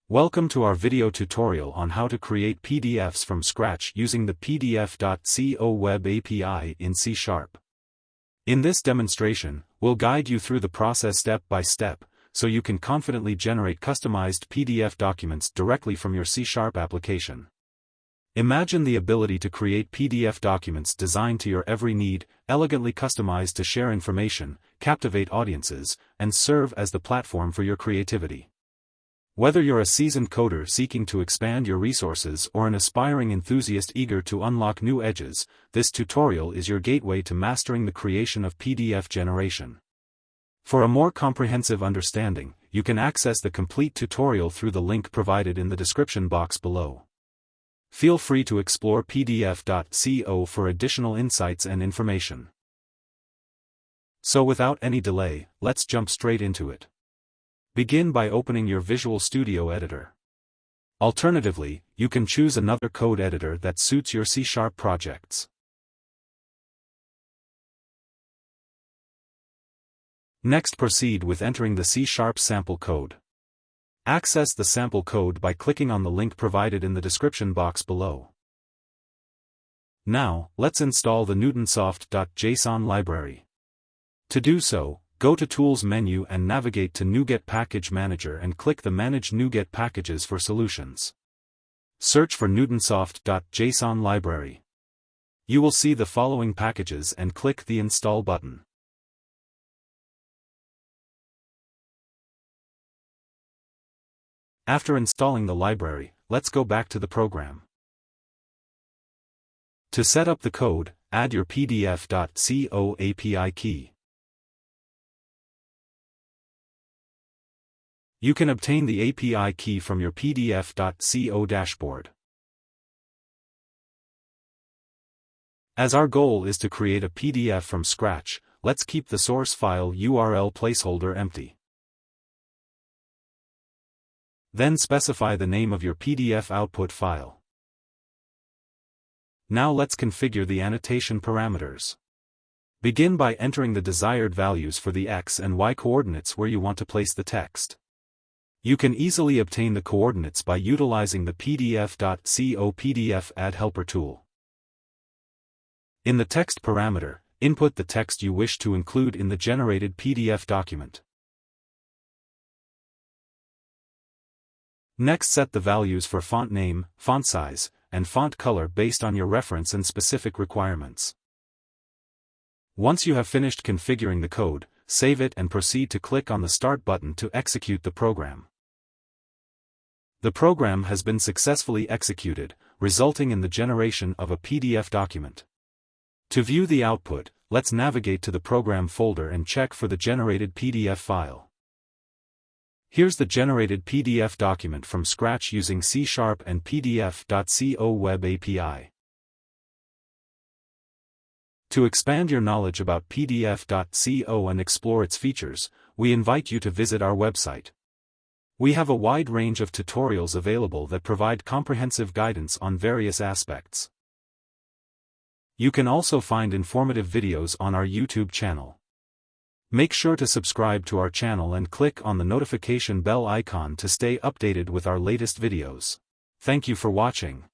Welcome to our video tutorial on how to create PDFs from scratch using the PDF.co web API in C#. In this demonstration, we'll guide you through the process step by step, so you can confidently generate customized PDF documents directly from your C# application. Imagine the ability to create PDF documents designed to your every need, elegantly customized to share information, captivate audiences, and serve as the platform for your creativity. Whether you're a seasoned coder seeking to expand your resources or an aspiring enthusiast eager to unlock new edges, this tutorial is your gateway to mastering the creation of PDF generation. For a more comprehensive understanding, you can access the complete tutorial through the link provided in the description box below. Feel free to explore PDF.co for additional insights and information. So without any delay, let's jump straight into it. Begin by opening your Visual Studio editor. Alternatively, you can choose another code editor that suits your C# projects. Next, proceed with entering the C# sample code. Access the sample code by clicking on the link provided in the description box below. Now, let's install the newtonsoft.json library. To do so, go to Tools menu and navigate to NuGet Package Manager and click the Manage NuGet Packages for solutions. Search for newtonsoft.json library. You will see the following packages and click the Install button. After installing the library, let's go back to the program. To set up the code, add your PDF.co API key. You can obtain the API key from your PDF.co dashboard. As our goal is to create a PDF from scratch, let's keep the source file URL placeholder empty. Then specify the name of your PDF output file. Now let's configure the annotation parameters. Begin by entering the desired values for the X and Y coordinates where you want to place the text. You can easily obtain the coordinates by utilizing the PDF.co PDF Add Helper tool. In the text parameter, input the text you wish to include in the generated PDF document. Next, set the values for font name, font size, and font color based on your reference and specific requirements. Once you have finished configuring the code, save it and proceed to click on the Start button to execute the program. The program has been successfully executed, resulting in the generation of a PDF document. To view the output, let's navigate to the program folder and check for the generated PDF file. Here's the generated PDF document from scratch using C# and PDF.co web API. To expand your knowledge about PDF.co and explore its features, we invite you to visit our website. We have a wide range of tutorials available that provide comprehensive guidance on various aspects. You can also find informative videos on our YouTube channel. Make sure to subscribe to our channel and click on the notification bell icon to stay updated with our latest videos. Thank you for watching.